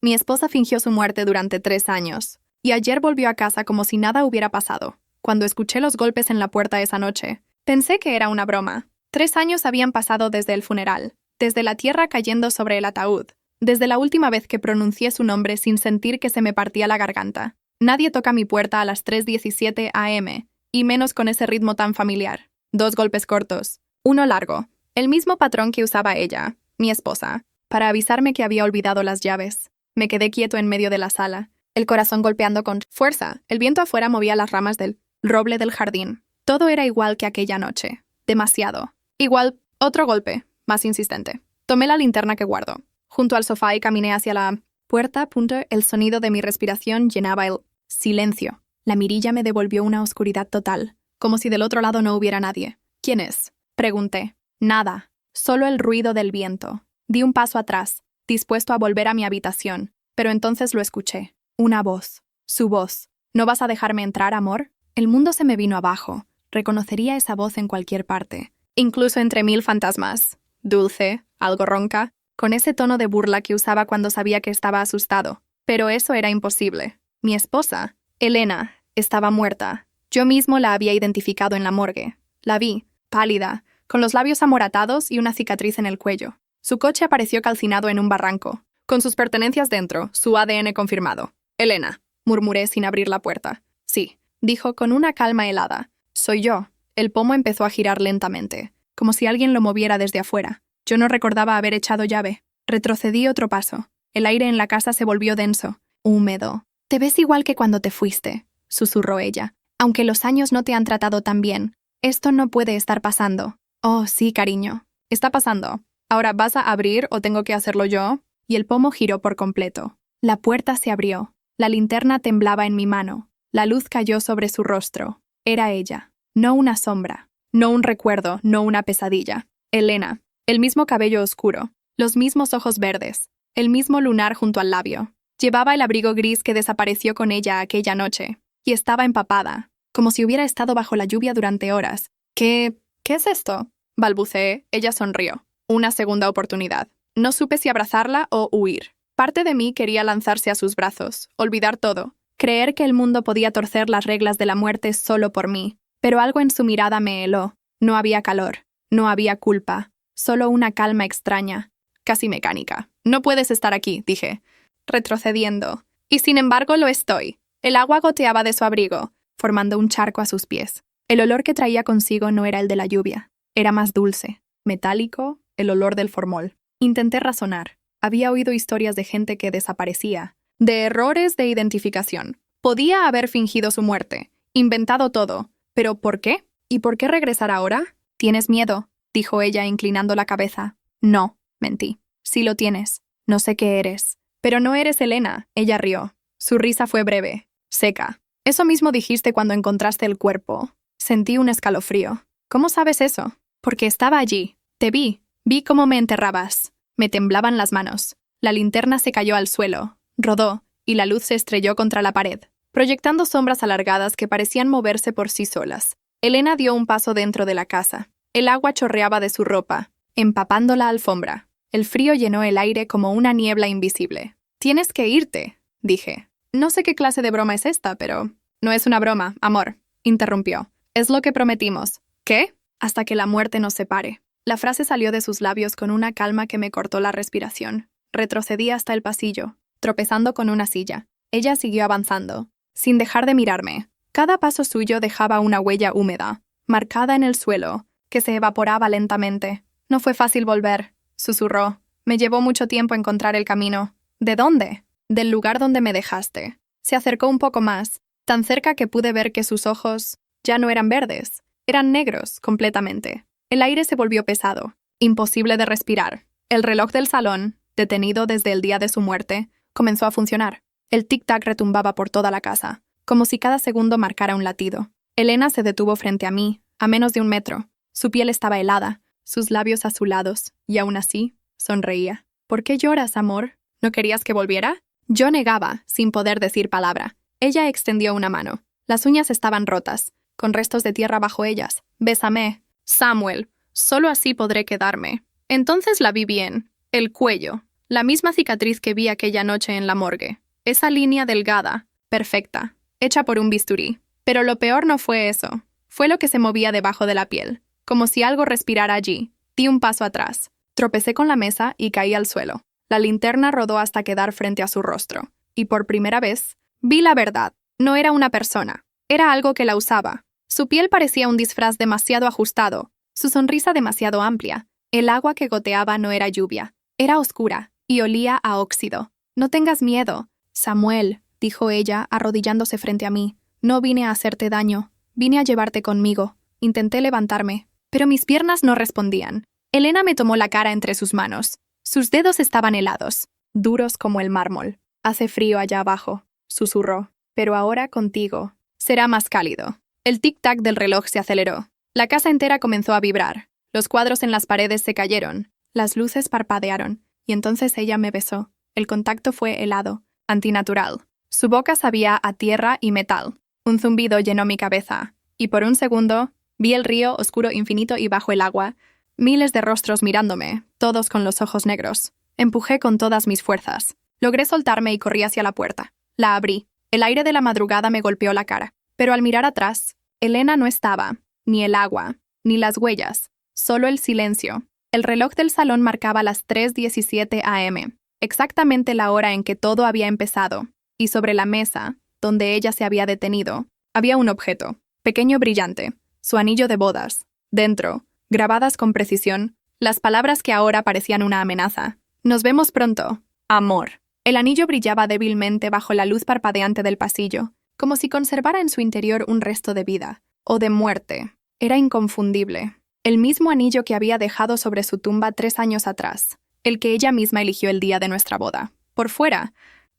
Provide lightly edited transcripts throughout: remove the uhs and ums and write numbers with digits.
Mi esposa fingió su muerte durante 3 años, y ayer volvió a casa como si nada hubiera pasado. Cuando escuché los golpes en la puerta esa noche, pensé que era una broma. 3 años habían pasado desde el funeral, desde la tierra cayendo sobre el ataúd, desde la última vez que pronuncié su nombre sin sentir que se me partía la garganta. Nadie toca mi puerta a las 3:17 a.m., y menos con ese ritmo tan familiar. 2 golpes cortos, uno largo, el mismo patrón que usaba ella, mi esposa, para avisarme que había olvidado las llaves. Me quedé quieto en medio de la sala, el corazón golpeando con fuerza. El viento afuera movía las ramas del roble del jardín. Todo era igual que aquella noche. Demasiado. Igual, otro golpe, más insistente. Tomé la linterna que guardo, junto al sofá y caminé hacia la puerta. El sonido de mi respiración llenaba el silencio. La mirilla me devolvió una oscuridad total, como si del otro lado no hubiera nadie. ¿Quién es?, pregunté. Nada, solo el ruido del viento. Di un paso atrás, dispuesto a volver a mi habitación, pero entonces lo escuché. Una voz. Su voz. ¿No vas a dejarme entrar, amor? El mundo se me vino abajo. Reconocería esa voz en cualquier parte, incluso entre 1000 fantasmas. Dulce, algo ronca, con ese tono de burla que usaba cuando sabía que estaba asustado. Pero eso era imposible. Mi esposa, Elena, estaba muerta. Yo mismo la había identificado en la morgue. La vi, pálida, con los labios amoratados y una cicatriz en el cuello. Su coche apareció calcinado en un barranco, con sus pertenencias dentro, su ADN confirmado. Elena, murmuré sin abrir la puerta. Sí, dijo con una calma helada. Soy yo. El pomo empezó a girar lentamente, como si alguien lo moviera desde afuera. Yo no recordaba haber echado llave. Retrocedí otro paso. El aire en la casa se volvió denso, húmedo. «Te ves igual que cuando te fuiste», susurró ella. «Aunque los años no te han tratado tan bien, esto no puede estar pasando». «Oh, sí, cariño. Está pasando. Ahora, ¿vas a abrir o tengo que hacerlo yo?» Y el pomo giró por completo. La puerta se abrió. La linterna temblaba en mi mano. La luz cayó sobre su rostro. Era ella. No una sombra. No un recuerdo, no una pesadilla. Elena. El mismo cabello oscuro. Los mismos ojos verdes. El mismo lunar junto al labio. Llevaba el abrigo gris que desapareció con ella aquella noche. Y estaba empapada, como si hubiera estado bajo la lluvia durante horas. ¿Qué es esto?, balbuceé. Ella sonrió. Una segunda oportunidad. No supe si abrazarla o huir. Parte de mí quería lanzarse a sus brazos, olvidar todo, creer que el mundo podía torcer las reglas de la muerte solo por mí. Pero algo en su mirada me heló. No había calor, no había culpa, solo una calma extraña, casi mecánica. «No puedes estar aquí», dije, retrocediendo. Y sin embargo lo estoy. El agua goteaba de su abrigo, formando un charco a sus pies. El olor que traía consigo no era el de la lluvia. Era más dulce, metálico, el olor del formol. Intenté razonar. Había oído historias de gente que desaparecía, de errores de identificación. Podía haber fingido su muerte, inventado todo. ¿Pero por qué? ¿Y por qué regresar ahora? «Tienes miedo», dijo ella inclinando la cabeza. «No», mentí. «Sí lo tienes. No sé qué eres». «Pero no eres Elena», ella rió. Su risa fue breve, seca. «Eso mismo dijiste cuando encontraste el cuerpo». Sentí un escalofrío. «¿Cómo sabes eso?» «Porque estaba allí. Te vi. Vi cómo me enterrabas». Me temblaban las manos. La linterna se cayó al suelo, rodó, y la luz se estrelló contra la pared, proyectando sombras alargadas que parecían moverse por sí solas. Elena dio un paso dentro de la casa. El agua chorreaba de su ropa, empapando la alfombra. El frío llenó el aire como una niebla invisible. «Tienes que irte», dije. «No sé qué clase de broma es esta, pero...» «No es una broma, amor», interrumpió. «Es lo que prometimos». «¿Qué?» «Hasta que la muerte nos separe». La frase salió de sus labios con una calma que me cortó la respiración. Retrocedí hasta el pasillo, tropezando con una silla. Ella siguió avanzando, sin dejar de mirarme. Cada paso suyo dejaba una huella húmeda, marcada en el suelo, que se evaporaba lentamente. «No fue fácil volver», susurró. «Me llevó mucho tiempo encontrar el camino». «¿De dónde?» «Del lugar donde me dejaste». Se acercó un poco más, tan cerca que pude ver que sus ojos ya no eran verdes, eran negros completamente. El aire se volvió pesado, imposible de respirar. El reloj del salón, detenido desde el día de su muerte, comenzó a funcionar. El tic-tac retumbaba por toda la casa, como si cada segundo marcara un latido. Elena se detuvo frente a mí, a menos de 1 metro. Su piel estaba helada, sus labios azulados, y aún así, sonreía. «¿Por qué lloras, amor? ¿No querías que volviera?» Yo negaba, sin poder decir palabra. Ella extendió una mano. Las uñas estaban rotas, con restos de tierra bajo ellas. «Bésame, Samuel. Solo así podré quedarme». Entonces la vi bien. El cuello, La misma cicatriz que vi aquella noche en la morgue. Esa línea delgada, perfecta, hecha por un bisturí. Pero lo peor no fue eso. Fue lo que se movía debajo de la piel, como si algo respirara allí. Di un paso atrás. Tropecé con la mesa y caí al suelo. La linterna rodó hasta quedar frente a su rostro. Y por primera vez, vi la verdad. No era una persona. Era algo que la usaba. Su piel parecía un disfraz demasiado ajustado. Su sonrisa demasiado amplia. El agua que goteaba no era lluvia. Era oscura y olía a óxido. No tengas miedo, Samuel, dijo ella, arrodillándose frente a mí. No vine a hacerte daño. Vine a llevarte conmigo. Intenté levantarme, pero mis piernas no respondían. Elena me tomó la cara entre sus manos. Sus dedos estaban helados, duros como el mármol. Hace frío allá abajo, susurró. Pero ahora contigo. Será más cálido. El tic-tac del reloj se aceleró. La casa entera comenzó a vibrar. Los cuadros en las paredes se cayeron. Las luces parpadearon. Y entonces ella me besó. El contacto fue helado, antinatural. Su boca sabía a tierra y metal. Un zumbido llenó mi cabeza. Y por un segundo, vi el río oscuro, infinito y bajo el agua. Miles de rostros mirándome, todos con los ojos negros. Empujé con todas mis fuerzas. Logré soltarme y corrí hacia la puerta. La abrí. El aire de la madrugada me golpeó la cara. Pero al mirar atrás, Elena no estaba. Ni el agua, ni las huellas. Solo el silencio. El reloj del salón marcaba las 3:17 a.m., exactamente la hora en que todo había empezado. Y sobre la mesa, donde ella se había detenido, había un objeto, pequeño brillante, su anillo de bodas. Dentro, grabadas con precisión, las palabras que ahora parecían una amenaza. Nos vemos pronto, amor. El anillo brillaba débilmente bajo la luz parpadeante del pasillo, como si conservara en su interior un resto de vida, o de muerte. Era inconfundible. El mismo anillo que había dejado sobre su tumba 3 años atrás, el que ella misma eligió el día de nuestra boda. Por fuera,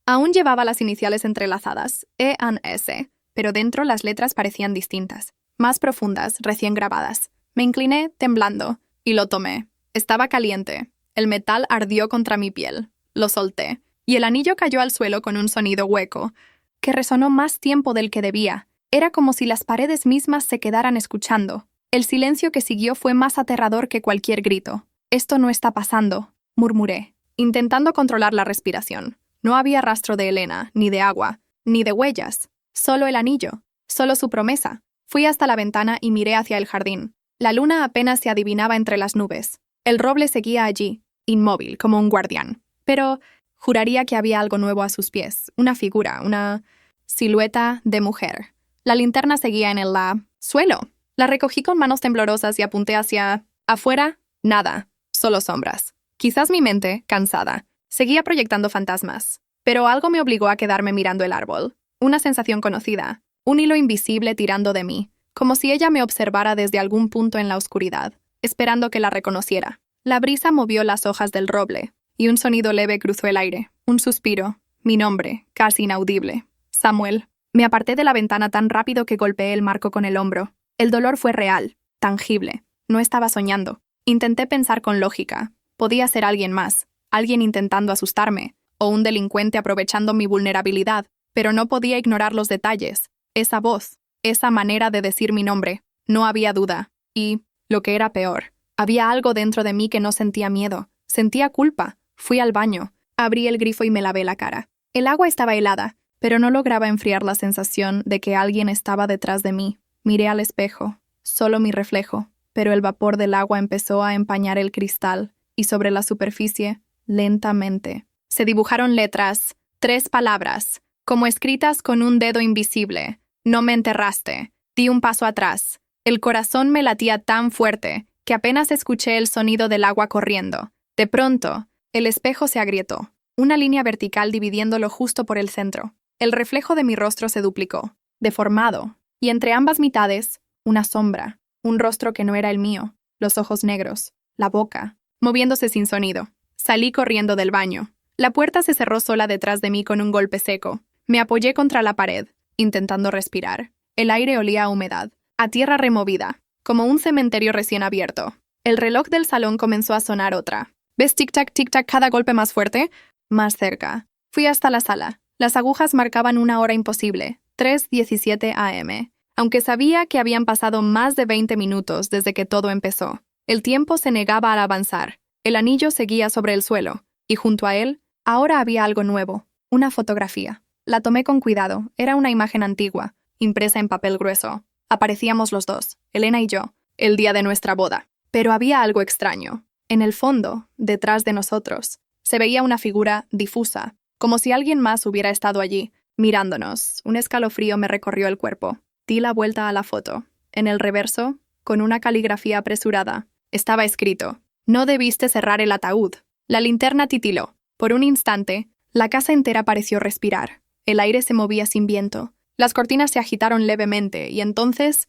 aún llevaba las iniciales entrelazadas, E-S, pero dentro las letras parecían distintas, más profundas, recién grabadas. Me incliné, temblando, y lo tomé. Estaba caliente. El metal ardió contra mi piel. Lo solté, y el anillo cayó al suelo con un sonido hueco, que resonó más tiempo del que debía. Era como si las paredes mismas se quedaran escuchando. El silencio que siguió fue más aterrador que cualquier grito. «Esto no está pasando», murmuré, intentando controlar la respiración. No había rastro de Elena, ni de agua, ni de huellas. Solo el anillo, solo su promesa. Fui hasta la ventana y miré hacia el jardín. La luna apenas se adivinaba entre las nubes. El roble seguía allí, inmóvil, como un guardián. Pero juraría que había algo nuevo a sus pies, una figura, una silueta de mujer. La linterna seguía en el suelo. La recogí con manos temblorosas y apunté hacia afuera. Nada, solo sombras. Quizás mi mente, cansada, seguía proyectando fantasmas. Pero algo me obligó a quedarme mirando el árbol. Una sensación conocida, un hilo invisible tirando de mí, como si ella me observara desde algún punto en la oscuridad, esperando que la reconociera. La brisa movió las hojas del roble, y un sonido leve cruzó el aire. Un suspiro. Mi nombre, casi inaudible. Samuel. Me aparté de la ventana tan rápido que golpeé el marco con el hombro. El dolor fue real, tangible. No estaba soñando. Intenté pensar con lógica. Podía ser alguien más, alguien intentando asustarme, o un delincuente aprovechando mi vulnerabilidad, pero no podía ignorar los detalles. Esa voz, esa manera de decir mi nombre. No había duda. Y, lo que era peor, había algo dentro de mí que no sentía miedo. Sentía culpa. Fui al baño. Abrí el grifo y me lavé la cara. El agua estaba helada, pero no lograba enfriar la sensación de que alguien estaba detrás de mí. Miré al espejo. Solo mi reflejo. Pero el vapor del agua empezó a empañar el cristal, y sobre la superficie, lentamente, se dibujaron letras, 3 palabras, como escritas con un dedo invisible. No me enterraste. Di un paso atrás. El corazón me latía tan fuerte que apenas escuché el sonido del agua corriendo. De pronto, el espejo se agrietó, una línea vertical dividiéndolo justo por el centro. El reflejo de mi rostro se duplicó, deformado, y entre ambas mitades, una sombra, un rostro que no era el mío, los ojos negros, la boca, moviéndose sin sonido. Salí corriendo del baño. La puerta se cerró sola detrás de mí con un golpe seco. Me apoyé contra la pared, intentando respirar. El aire olía a humedad, a tierra removida, como un cementerio recién abierto. El reloj del salón comenzó a sonar otra. ¿Ves tic-tac, tic-tac cada golpe más fuerte? Más cerca. Fui hasta la sala. Las agujas marcaban una hora imposible, 3:17 a.m., aunque sabía que habían pasado más de 20 minutos desde que todo empezó. El tiempo se negaba al avanzar. El anillo seguía sobre el suelo, Y junto a él, ahora había algo nuevo, una fotografía. La tomé con cuidado, era una imagen antigua, impresa en papel grueso. Aparecíamos los dos, Elena y yo, el día de nuestra boda. Pero había algo extraño. En el fondo, detrás de nosotros, se veía una figura difusa, como si alguien más hubiera estado allí, mirándonos. Un escalofrío me recorrió el cuerpo. Di la vuelta a la foto. En el reverso, con una caligrafía apresurada, estaba escrito: «No debiste cerrar el ataúd». La linterna titiló. Por un instante, la casa entera pareció respirar. El aire se movía sin viento. Las cortinas se agitaron levemente y entonces,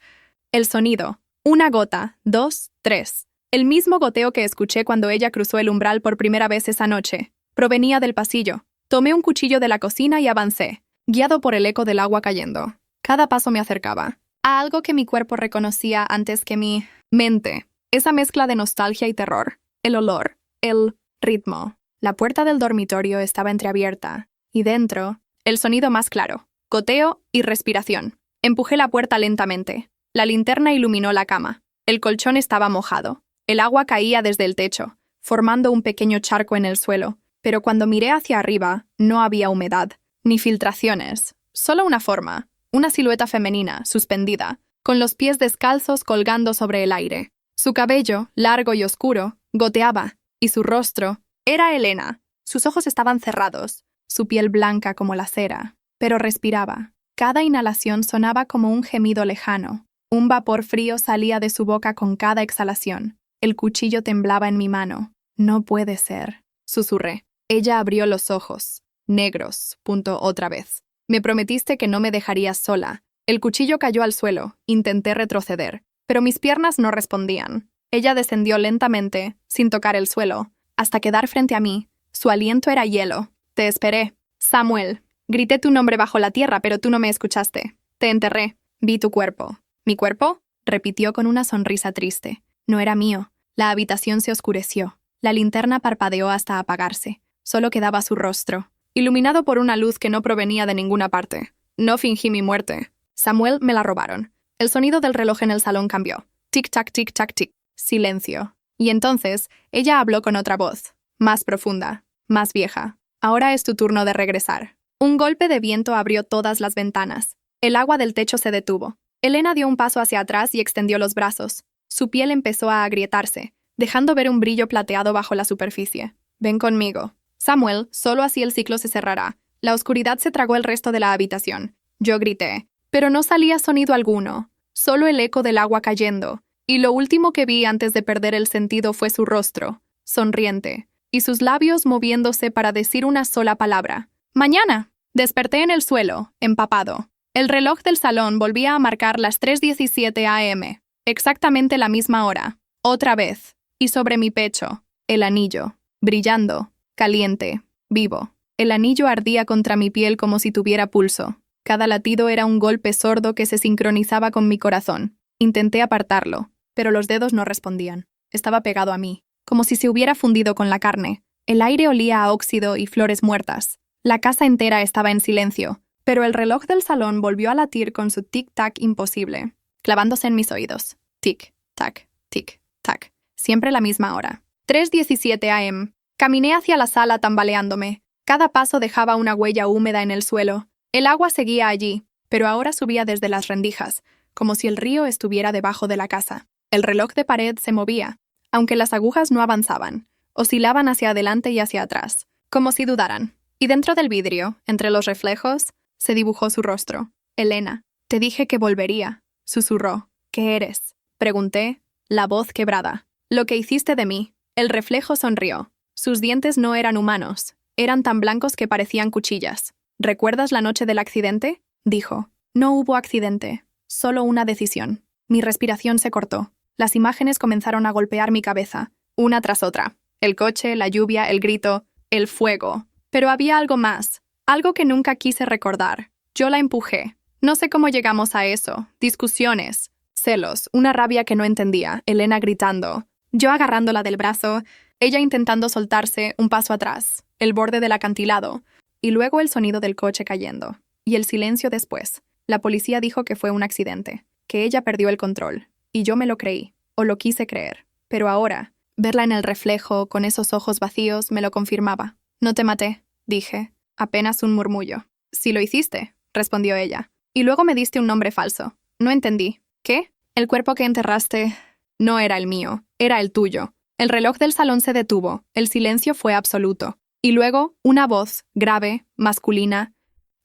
el sonido. Una gota, dos, tres. El mismo goteo que escuché cuando ella cruzó el umbral por primera vez esa noche. Provenía del pasillo. Tomé un cuchillo de la cocina y avancé, guiado por el eco del agua cayendo. Cada paso me acercaba a algo que mi cuerpo reconocía antes que mi mente. Esa mezcla de nostalgia y terror. El olor. El ritmo. La puerta del dormitorio estaba entreabierta. Y dentro, el sonido más claro. Goteo y respiración. Empujé la puerta lentamente. La linterna iluminó la cama. El colchón estaba mojado. El agua caía desde el techo, formando un pequeño charco en el suelo. Pero cuando miré hacia arriba, no había humedad, ni filtraciones. Solo una forma. Una silueta femenina, suspendida, con los pies descalzos colgando sobre el aire. Su cabello, largo y oscuro, goteaba, y su rostro era Elena. Sus ojos estaban cerrados, su piel blanca como la cera, pero respiraba. Cada inhalación sonaba como un gemido lejano. Un vapor frío salía de su boca con cada exhalación. El cuchillo temblaba en mi mano. «No puede ser», susurré. Ella abrió los ojos. «Negros», otra vez. «Me prometiste que no me dejarías sola». El cuchillo cayó al suelo. Intenté retroceder, pero mis piernas no respondían. Ella descendió lentamente, sin tocar el suelo, hasta quedar frente a mí. Su aliento era hielo. «Te esperé. Samuel». Grité tu nombre bajo la tierra, pero tú no me escuchaste. «Te enterré. Vi tu cuerpo». «¿Mi cuerpo?», repitió con una sonrisa triste. No era mío. La habitación se oscureció. La linterna parpadeó hasta apagarse. Solo quedaba su rostro, iluminado por una luz que no provenía de ninguna parte. No fingí mi muerte. Samuel me la robaron. El sonido del reloj en el salón cambió. Tic-tac, tic-tac, tic. Silencio. Y entonces, ella habló con otra voz, más profunda, más vieja. «Ahora es tu turno de regresar». Un golpe de viento abrió todas las ventanas. El agua del techo se detuvo. Elena dio un paso hacia atrás y extendió los brazos. Su piel empezó a agrietarse, dejando ver un brillo plateado bajo la superficie. «Ven conmigo». «Samuel, solo así el ciclo se cerrará». La oscuridad se tragó el resto de la habitación. Yo grité, pero no salía sonido alguno, solo el eco del agua cayendo, y lo último que vi antes de perder el sentido fue su rostro, sonriente, y sus labios moviéndose para decir una sola palabra. «Mañana». Desperté en el suelo, empapado. El reloj del salón volvía a marcar las 3:17 a.m., exactamente la misma hora. Otra vez, y sobre mi pecho, el anillo, brillando, caliente, vivo. El anillo ardía contra mi piel como si tuviera pulso. Cada latido era un golpe sordo que se sincronizaba con mi corazón. Intenté apartarlo, pero los dedos no respondían. Estaba pegado a mí, como si se hubiera fundido con la carne. El aire olía a óxido y flores muertas. La casa entera estaba en silencio, pero el reloj del salón volvió a latir con su tic-tac imposible, clavándose en mis oídos. Tic-tac, tic-tac. Siempre la misma hora. 3:17 a.m. Caminé hacia la sala tambaleándome. Cada paso dejaba una huella húmeda en el suelo. El agua seguía allí, pero ahora subía desde las rendijas, como si el río estuviera debajo de la casa. El reloj de pared se movía, aunque las agujas no avanzaban. Oscilaban hacia adelante y hacia atrás, como si dudaran. Y dentro del vidrio, entre los reflejos, se dibujó su rostro. «Elena, te dije que volvería», susurró. «¿Qué eres?», pregunté, la voz quebrada. «Lo que hiciste de mí». El reflejo sonrió. Sus dientes no eran humanos, eran tan blancos que parecían cuchillas. «¿Recuerdas la noche del accidente?», dijo. «No hubo accidente, solo una decisión». Mi respiración se cortó. Las imágenes comenzaron a golpear mi cabeza, una tras otra. El coche, la lluvia, el grito, el fuego. Pero había algo más, algo que nunca quise recordar. Yo la empujé. No sé cómo llegamos a eso. Discusiones, celos, una rabia que no entendía, Elena gritando, yo agarrándola del brazo, ella intentando soltarse un paso atrás, el borde del acantilado, y luego el sonido del coche cayendo. Y el silencio después. La policía dijo que fue un accidente, que ella perdió el control. Y yo me lo creí, o lo quise creer. Pero ahora, Verla en el reflejo, con esos ojos vacíos, me lo confirmaba. No te maté, dije. Apenas un murmullo. Sí lo hiciste, respondió ella. Y luego me diste un nombre falso. No entendí. ¿Qué? El cuerpo que enterraste no era el mío, era el tuyo. El reloj del salón se detuvo. El silencio fue absoluto. Y luego, una voz, grave, masculina,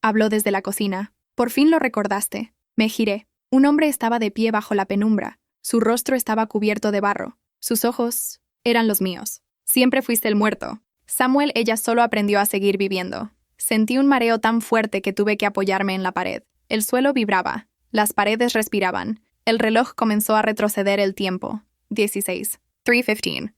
habló desde la cocina. Por fin lo recordaste. Me giré. Un hombre estaba de pie bajo la penumbra. Su rostro estaba cubierto de barro. Sus ojos eran los míos. Siempre fuiste el muerto. Samuel, ella solo aprendió a seguir viviendo. Sentí un mareo tan fuerte que tuve que apoyarme en la pared. El suelo vibraba. Las paredes respiraban. El reloj comenzó a retroceder el tiempo. 16. 3:15.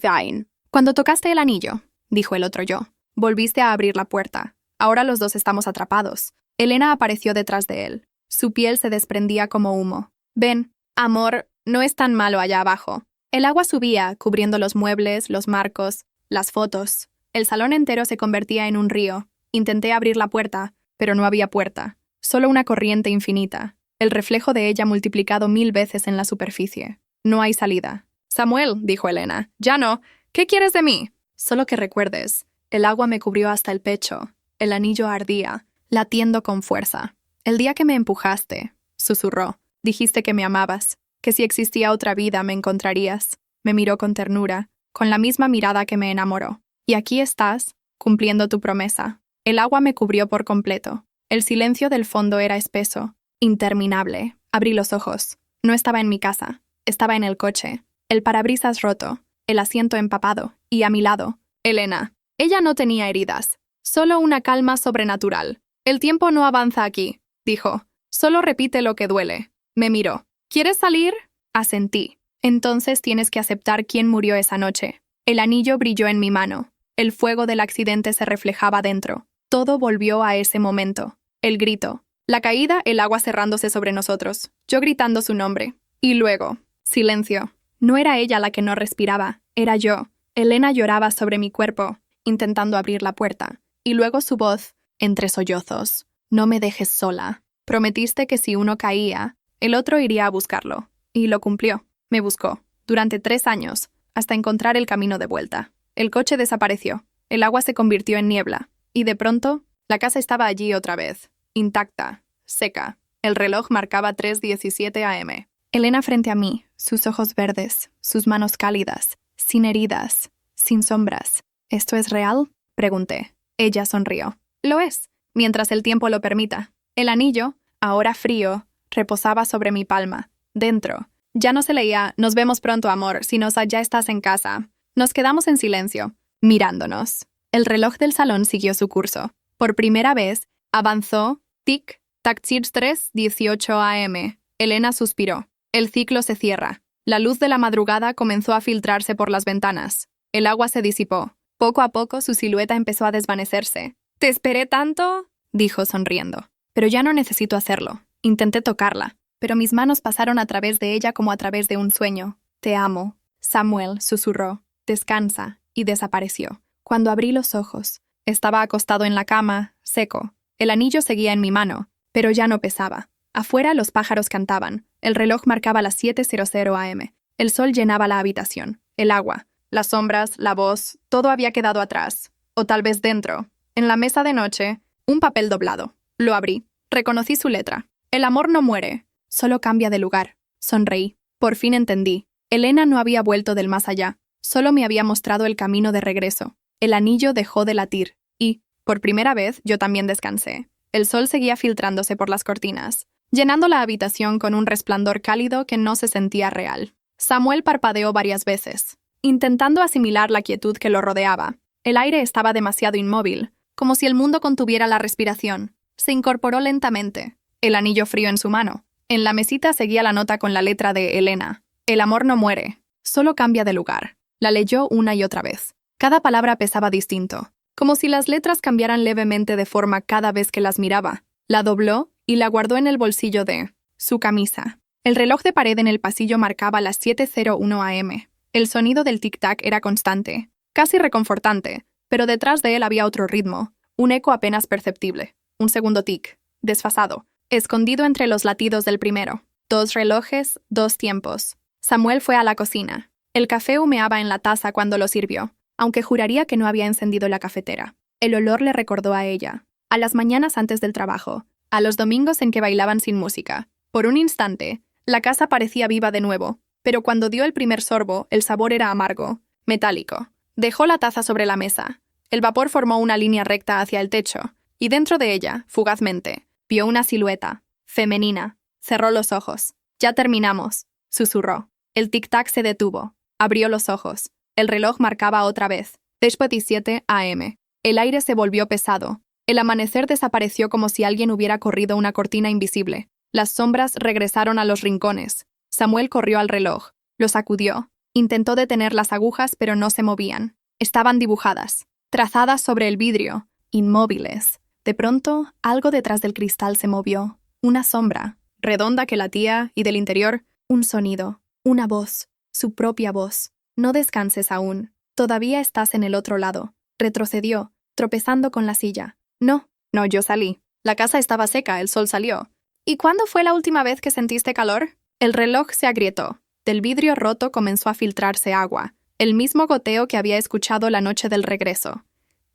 Fine. Cuando tocaste el anillo, dijo el otro yo, volviste a abrir la puerta. Ahora los dos estamos atrapados. Elena apareció detrás de él. Su piel se desprendía como humo. Ven, amor, no es tan malo allá abajo. El agua subía, cubriendo los muebles, los marcos, las fotos. El salón entero se convertía en un río. Intenté abrir la puerta, pero no había puerta. Solo una corriente infinita. El reflejo de ella multiplicado 1000 veces en la superficie. No hay salida. Samuel, dijo Elena. Ya no. ¿Qué quieres de mí? Solo que recuerdes. El agua me cubrió hasta el pecho. El anillo ardía, latiendo con fuerza. El día que me empujaste, susurró, dijiste que me amabas, que si existía otra vida me encontrarías. Me miró con ternura, con la misma mirada que me enamoró. Y aquí estás, cumpliendo tu promesa. El agua me cubrió por completo. El silencio del fondo era espeso, interminable. Abrí los ojos. No estaba en mi casa. Estaba en el coche. El parabrisas roto, el asiento empapado, y a mi lado, Elena. Ella no tenía heridas, solo una calma sobrenatural. El tiempo no avanza aquí, dijo. Solo repite lo que duele. Me miró. ¿Quieres salir? Asentí. Entonces tienes que aceptar quién murió esa noche. El anillo brilló en mi mano. El fuego del accidente se reflejaba dentro. Todo volvió a ese momento. El grito. La caída, el agua cerrándose sobre nosotros. Yo gritando su nombre. Y luego, silencio. No era ella la que no respiraba, era yo. Elena lloraba sobre mi cuerpo, intentando abrir la puerta. Y luego su voz, entre sollozos. No me dejes sola. Prometiste que si uno caía, el otro iría a buscarlo. Y lo cumplió. Me buscó. Durante 3 años, hasta encontrar el camino de vuelta. El coche desapareció. El agua se convirtió en niebla. Y de pronto, la casa estaba allí otra vez. Intacta. Seca. El reloj marcaba 3:17 a.m. Elena frente a mí, sus ojos verdes, sus manos cálidas, sin heridas, sin sombras. ¿Esto es real? Pregunté. Ella sonrió. Lo es, mientras el tiempo lo permita. El anillo, ahora frío, reposaba sobre mi palma. Dentro. Ya no se leía, nos vemos pronto, amor, sino ya estás en casa. Nos quedamos en silencio, mirándonos. El reloj del salón siguió su curso. Por primera vez, avanzó, tic, tac, 3:18 a.m. Elena suspiró. El ciclo se cierra. La luz de la madrugada comenzó a filtrarse por las ventanas. El agua se disipó. Poco a poco su silueta empezó a desvanecerse. ¿Te esperé tanto?, dijo sonriendo. Pero ya no necesito hacerlo. Intenté tocarla, pero mis manos pasaron a través de ella como a través de un sueño. Te amo. Samuel susurró. Descansa. Y desapareció. Cuando abrí los ojos, estaba acostado en la cama, seco. El anillo seguía en mi mano, pero ya no pesaba. Afuera los pájaros cantaban. El reloj marcaba las 7:00 a.m. El sol llenaba la habitación. El agua, las sombras, la voz, todo había quedado atrás. O tal vez dentro. En la mesa de noche, un papel doblado. Lo abrí. Reconocí su letra. El amor no muere, solo cambia de lugar. Sonreí. Por fin entendí. Elena no había vuelto del más allá. Solo me había mostrado el camino de regreso. El anillo dejó de latir. Y, por primera vez, yo también descansé. El sol seguía filtrándose por las cortinas, llenando la habitación con un resplandor cálido que no se sentía real. Samuel parpadeó varias veces, intentando asimilar la quietud que lo rodeaba. El aire estaba demasiado inmóvil, como si el mundo contuviera la respiración. Se incorporó lentamente, el anillo frío en su mano. En la mesita seguía la nota con la letra de Elena. El amor no muere, solo cambia de lugar. La leyó una y otra vez. Cada palabra pesaba distinto, como si las letras cambiaran levemente de forma cada vez que las miraba. La dobló y la guardó en el bolsillo de su camisa. El reloj de pared en el pasillo marcaba las 7:01 a.m. El sonido del tic-tac era constante, casi reconfortante, pero detrás de él había otro ritmo, un eco apenas perceptible. Un segundo tic, desfasado, escondido entre los latidos del primero. 2 relojes, 2 tiempos. Samuel fue a la cocina. El café humeaba en la taza cuando lo sirvió, aunque juraría que no había encendido la cafetera. El olor le recordó a ella, a las mañanas antes del trabajo, a los domingos en que bailaban sin música. Por un instante, la casa parecía viva de nuevo, pero cuando dio el primer sorbo, el sabor era amargo, metálico. Dejó la taza sobre la mesa. El vapor formó una línea recta hacia el techo, y dentro de ella, fugazmente, vio una silueta, femenina. Cerró los ojos. «Ya terminamos», susurró. El tic-tac se detuvo. Abrió los ojos. El reloj marcaba otra vez. 10:17 a.m. El aire se volvió pesado. El amanecer desapareció como si alguien hubiera corrido una cortina invisible. Las sombras regresaron a los rincones. Samuel corrió al reloj. Lo sacudió. Intentó detener las agujas, pero no se movían. Estaban dibujadas, trazadas sobre el vidrio, inmóviles. De pronto, algo detrás del cristal se movió. Una sombra, redonda que latía, y del interior, un sonido, una voz, su propia voz. «No descanses aún. Todavía estás en el otro lado». Retrocedió, tropezando con la silla. No, yo salí. La casa estaba seca, el sol salió. «¿Y cuándo fue la última vez que sentiste calor?» El reloj se agrietó. Del vidrio roto comenzó a filtrarse agua, el mismo goteo que había escuchado la noche del regreso.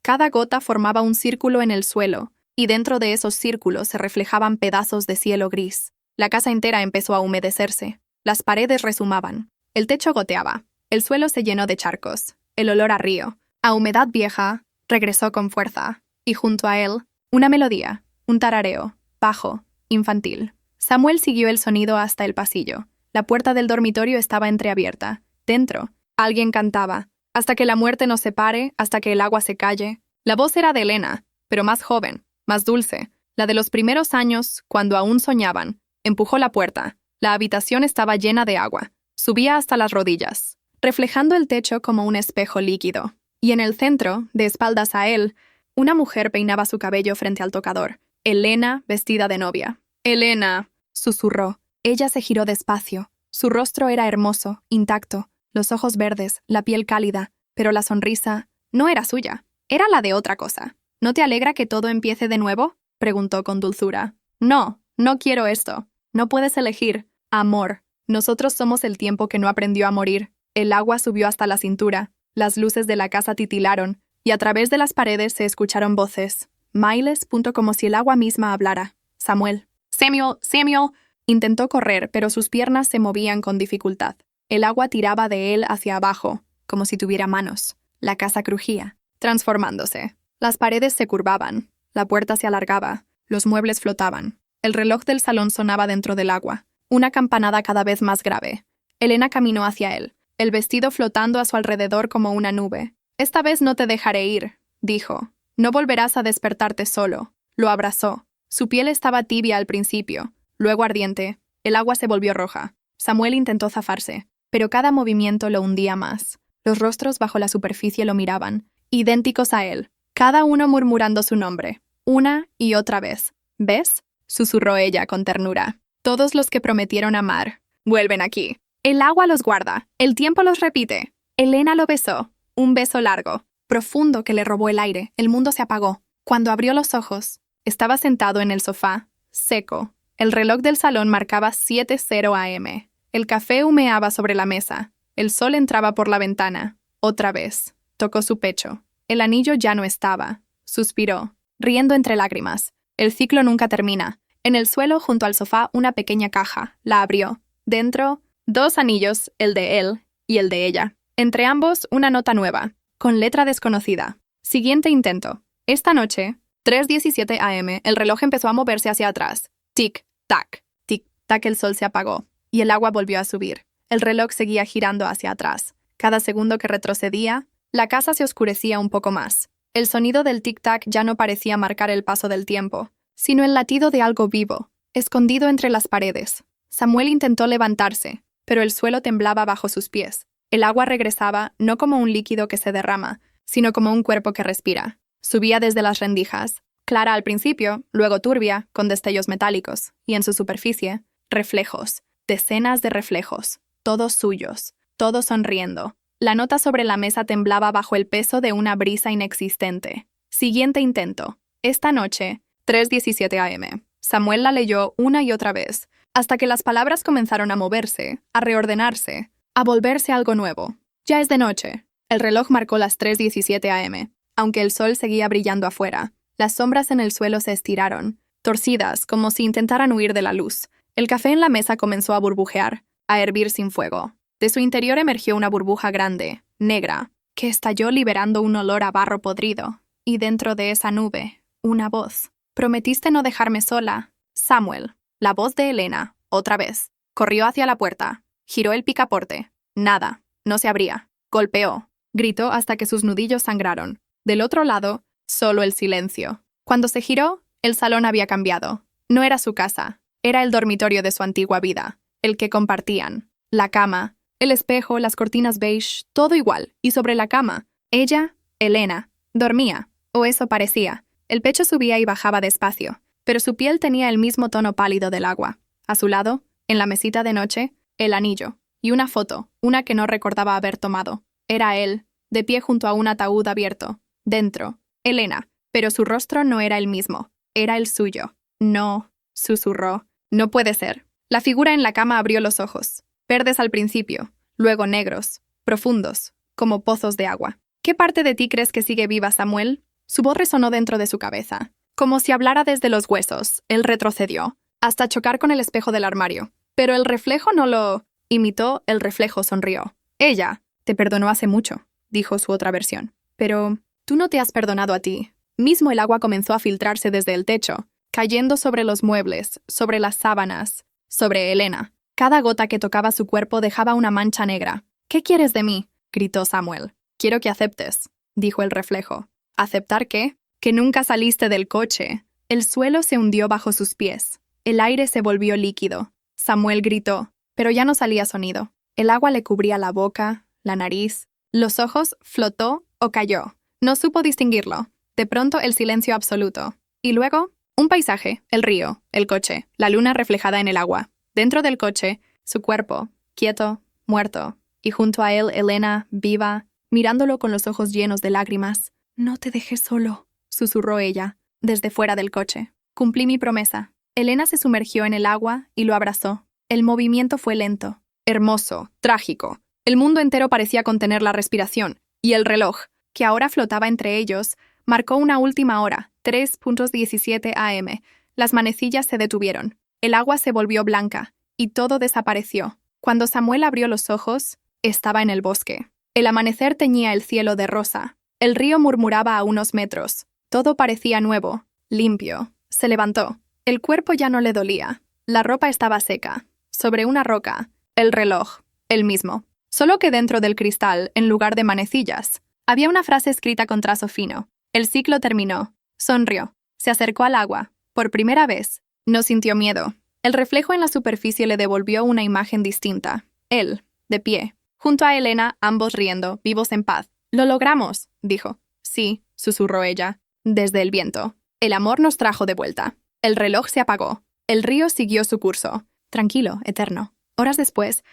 Cada gota formaba un círculo en el suelo, y dentro de esos círculos se reflejaban pedazos de cielo gris. La casa entera empezó a humedecerse. Las paredes rezumaban. El techo goteaba. El suelo se llenó de charcos. El olor a río, a humedad vieja, regresó con fuerza. Y junto a él, una melodía, un tarareo, bajo, infantil. Samuel siguió el sonido hasta el pasillo. La puerta del dormitorio estaba entreabierta. Dentro, alguien cantaba. «Hasta que la muerte nos separe, hasta que el agua se calle». La voz era de Elena, pero más joven, más dulce, la de los primeros años, cuando aún soñaban. Empujó la puerta. La habitación estaba llena de agua. Subía hasta las rodillas, reflejando el techo como un espejo líquido. Y en el centro, de espaldas a él, una mujer peinaba su cabello frente al tocador. Elena, vestida de novia. «Elena», susurró. Ella se giró despacio. Su rostro era hermoso, intacto, los ojos verdes, la piel cálida, pero la sonrisa no era suya, era la de otra cosa. «¿No te alegra que todo empiece de nuevo?», preguntó con dulzura. «No quiero esto. No puedes elegir. Amor. Nosotros somos el tiempo que no aprendió a morir». El agua subió hasta la cintura, las luces de la casa titilaron, y a través de las paredes se escucharon voces. Miles, como si el agua misma hablara. «Samuel. Samuel». Intentó correr, pero sus piernas se movían con dificultad. El agua tiraba de él hacia abajo, como si tuviera manos. La casa crujía, transformándose. Las paredes se curvaban, la puerta se alargaba, los muebles flotaban. El reloj del salón sonaba dentro del agua, una campanada cada vez más grave. Elena caminó hacia él, el vestido flotando a su alrededor como una nube. «Esta vez no te dejaré ir», dijo. «No volverás a despertarte solo». Lo abrazó. Su piel estaba tibia al principio, luego ardiente. El agua se volvió roja. Samuel intentó zafarse, pero cada movimiento lo hundía más. Los rostros bajo la superficie lo miraban, idénticos a él, cada uno murmurando su nombre, una y otra vez. «¿Ves?», susurró ella con ternura. «Todos los que prometieron amar vuelven aquí. El agua los guarda, el tiempo los repite». Elena lo besó, un beso largo, profundo que le robó el aire. El mundo se apagó. Cuando abrió los ojos, estaba sentado en el sofá, seco. El reloj del salón marcaba 7:0 a.m. El café humeaba sobre la mesa. El sol entraba por la ventana. Otra vez. Tocó su pecho. El anillo ya no estaba. Suspiró, riendo entre lágrimas. El ciclo nunca termina. En el suelo, junto al sofá, una pequeña caja. La abrió. Dentro, 2 anillos, el de él y el de ella. Entre ambos, una nota nueva, con letra desconocida. Siguiente intento. Esta noche, 3:17 a.m., el reloj empezó a moverse hacia atrás. Tic-tac, tic-tac, el sol se apagó, y el agua volvió a subir. El reloj seguía girando hacia atrás. Cada segundo que retrocedía, la casa se oscurecía un poco más. El sonido del tic-tac ya no parecía marcar el paso del tiempo, sino el latido de algo vivo, escondido entre las paredes. Samuel intentó levantarse, pero el suelo temblaba bajo sus pies. El agua regresaba no como un líquido que se derrama, sino como un cuerpo que respira. Subía desde las rendijas, clara al principio, luego turbia, con destellos metálicos, y en su superficie, reflejos, decenas de reflejos, todos suyos, todos sonriendo. La nota sobre la mesa temblaba bajo el peso de una brisa inexistente. Siguiente intento. Esta noche, 3:17 a.m. Samuel la leyó una y otra vez, hasta que las palabras comenzaron a moverse, a reordenarse, a volverse algo nuevo. Ya es de noche. El reloj marcó las 3:17 a.m. Aunque el sol seguía brillando afuera, las sombras en el suelo se estiraron, torcidas como si intentaran huir de la luz. El café en la mesa comenzó a burbujear, a hervir sin fuego. De su interior emergió una burbuja grande, negra, que estalló liberando un olor a barro podrido. Y dentro de esa nube, una voz. «Prometiste no dejarme sola. Samuel». La voz de Elena, otra vez. Corrió hacia la puerta. Giró el picaporte. Nada. No se abría. Golpeó. Gritó hasta que sus nudillos sangraron. Del otro lado, solo el silencio. Cuando se giró, el salón había cambiado. No era su casa. Era el dormitorio de su antigua vida. El que compartían. La cama, el espejo, las cortinas beige, todo igual. Y sobre la cama, ella, Elena, dormía. O eso parecía. El pecho subía y bajaba despacio, pero su piel tenía el mismo tono pálido del agua. A su lado, en la mesita de noche, el anillo. Y una foto, una que no recordaba haber tomado. Era él, de pie junto a un ataúd abierto. Dentro, Elena, pero su rostro no era el mismo. Era el suyo. No, susurró. No puede ser. La figura en la cama abrió los ojos. Verdes al principio, luego negros, profundos, como pozos de agua. ¿Qué parte de ti crees que sigue viva, Samuel? Su voz resonó dentro de su cabeza. Como si hablara desde los huesos, él retrocedió, hasta chocar con el espejo del armario. Pero el reflejo no lo... Imitó, el reflejo sonrió. Ella te perdonó hace mucho, dijo su otra versión. Pero tú no te has perdonado a ti. Mismo el agua comenzó a filtrarse desde el techo, cayendo sobre los muebles, sobre las sábanas, sobre Elena. Cada gota que tocaba su cuerpo dejaba una mancha negra. ¿Qué quieres de mí?, gritó Samuel. Quiero que aceptes, dijo el reflejo. ¿Aceptar qué? Que nunca saliste del coche. El suelo se hundió bajo sus pies. El aire se volvió líquido. Samuel gritó, pero ya no salía sonido. El agua le cubría la boca, la nariz. Los ojos, flotó o cayó. No supo distinguirlo. De pronto el silencio absoluto. Y luego, un paisaje, el río, el coche, la luna reflejada en el agua. Dentro del coche, su cuerpo, quieto, muerto. Y junto a él, Elena, viva, mirándolo con los ojos llenos de lágrimas. «No te dejes solo», susurró ella, desde fuera del coche. «Cumplí mi promesa». Elena se sumergió en el agua y lo abrazó. El movimiento fue lento, hermoso, trágico. El mundo entero parecía contener la respiración, y el reloj, que ahora flotaba entre ellos, marcó una última hora, 3:17 a.m. Las manecillas se detuvieron. El agua se volvió blanca, y todo desapareció. Cuando Samuel abrió los ojos, estaba en el bosque. El amanecer teñía el cielo de rosa. El río murmuraba a unos metros. Todo parecía nuevo, limpio. Se levantó. El cuerpo ya no le dolía. La ropa estaba seca. Sobre una roca, el reloj, el mismo. Solo que dentro del cristal, en lugar de manecillas, había una frase escrita con trazo fino. El ciclo terminó. Sonrió. Se acercó al agua. Por primera vez. No sintió miedo. El reflejo en la superficie le devolvió una imagen distinta. Él, de pie, junto a Elena, ambos riendo, vivos en paz. «Lo logramos», dijo. «Sí», susurró ella, desde el viento. «El amor nos trajo de vuelta». El reloj se apagó. El río siguió su curso. Tranquilo, eterno. Horas después,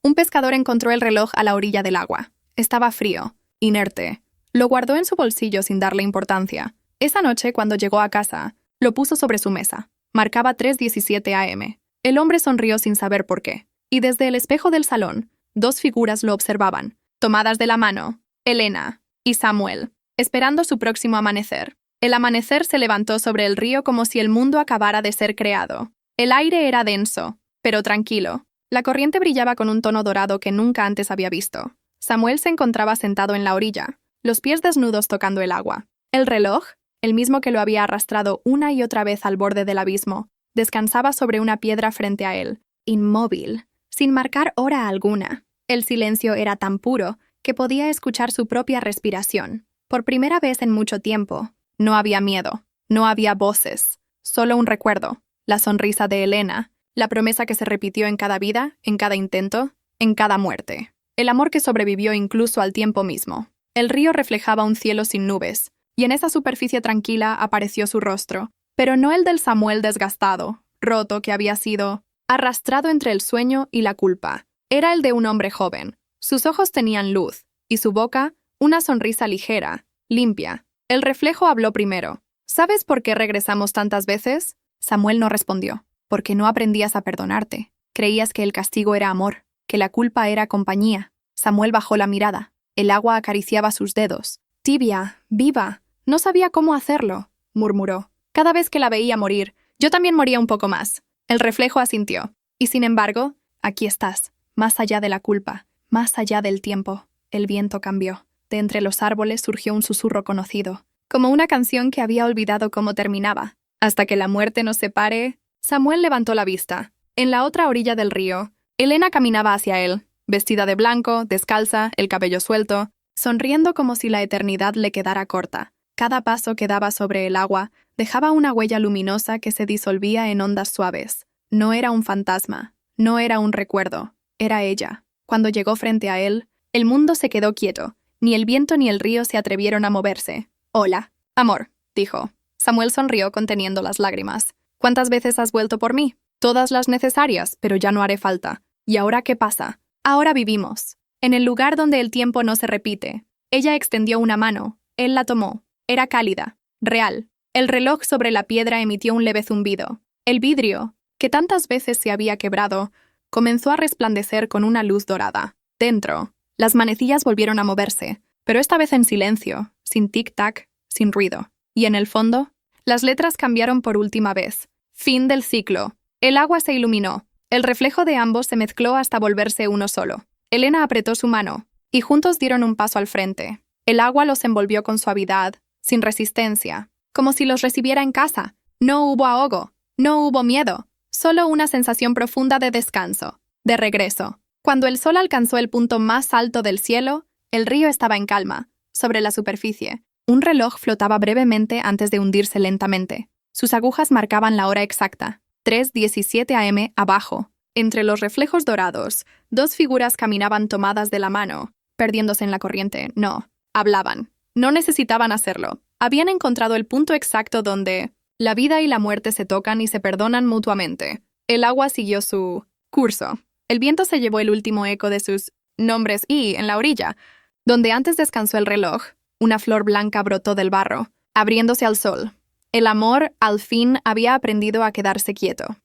un pescador encontró el reloj a la orilla del agua. Estaba frío, inerte. Lo guardó en su bolsillo sin darle importancia. Esa noche, cuando llegó a casa, lo puso sobre su mesa. Marcaba 3:17 a.m. El hombre sonrió sin saber por qué. Y desde el espejo del salón, dos figuras lo observaban, tomadas de la mano, Elena y Samuel, esperando su próximo amanecer. El amanecer se levantó sobre el río como si el mundo acabara de ser creado. El aire era denso, pero tranquilo. La corriente brillaba con un tono dorado que nunca antes había visto. Samuel se encontraba sentado en la orilla, los pies desnudos tocando el agua. El reloj, el mismo que lo había arrastrado una y otra vez al borde del abismo, descansaba sobre una piedra frente a él, inmóvil, sin marcar hora alguna. El silencio era tan puro que podía escuchar su propia respiración. Por primera vez en mucho tiempo, no había miedo, no había voces, solo un recuerdo, la sonrisa de Elena, la promesa que se repitió en cada vida, en cada intento, en cada muerte. El amor que sobrevivió incluso al tiempo mismo. El río reflejaba un cielo sin nubes, y en esa superficie tranquila apareció su rostro, pero no el del Samuel desgastado, roto que había sido, arrastrado entre el sueño y la culpa. Era el de un hombre joven. Sus ojos tenían luz, y su boca, una sonrisa ligera, limpia. El reflejo habló primero. ¿Sabes por qué regresamos tantas veces? Samuel no respondió. Porque no aprendías a perdonarte. Creías que el castigo era amor. que la culpa era compañía. Samuel bajó la mirada. El agua acariciaba sus dedos. Tibia, viva. No sabía cómo hacerlo, murmuró. Cada vez que la veía morir, yo también moría un poco más. El reflejo asintió. Y sin embargo, aquí estás, más allá de la culpa, más allá del tiempo. El viento cambió. De entre los árboles surgió un susurro conocido, como una canción que había olvidado cómo terminaba. Hasta que la muerte nos separe. Samuel levantó la vista. En la otra orilla del río, Elena caminaba hacia él, vestida de blanco, descalza, el cabello suelto, sonriendo como si la eternidad le quedara corta. Cada paso que daba sobre el agua dejaba una huella luminosa que se disolvía en ondas suaves. No era un fantasma, no era un recuerdo, era ella. Cuando llegó frente a él, el mundo se quedó quieto. Ni el viento ni el río se atrevieron a moverse. «Hola, amor», dijo. Samuel sonrió conteniendo las lágrimas. «¿Cuántas veces has vuelto por mí?» «Todas las necesarias, pero ya no haré falta». «¿Y ahora qué pasa?» «Ahora vivimos. En el lugar donde el tiempo no se repite». Ella extendió una mano. Él la tomó. Era cálida, real. El reloj sobre la piedra emitió un leve zumbido. El vidrio, que tantas veces se había quebrado, comenzó a resplandecer con una luz dorada. Dentro, las manecillas volvieron a moverse, pero esta vez en silencio, sin tic-tac, sin ruido. Y en el fondo, las letras cambiaron por última vez. Fin del ciclo. El agua se iluminó. El reflejo de ambos se mezcló hasta volverse uno solo. Elena apretó su mano, y juntos dieron un paso al frente. El agua los envolvió con suavidad, sin resistencia, como si los recibiera en casa. No hubo ahogo, no hubo miedo, solo una sensación profunda de descanso, de regreso. Cuando el sol alcanzó el punto más alto del cielo, el río estaba en calma, sobre la superficie. Un reloj flotaba brevemente antes de hundirse lentamente. Sus agujas marcaban la hora exacta, 3:17 am abajo. Entre los reflejos dorados, dos figuras caminaban tomadas de la mano, perdiéndose en la corriente. No, hablaban. No necesitaban hacerlo. Habían encontrado el punto exacto donde la vida y la muerte se tocan y se perdonan mutuamente. El agua siguió su curso. El viento se llevó el último eco de sus nombres y, en la orilla, donde antes descansó el reloj, una flor blanca brotó del barro, abriéndose al sol. El amor, al fin, había aprendido a quedarse quieto.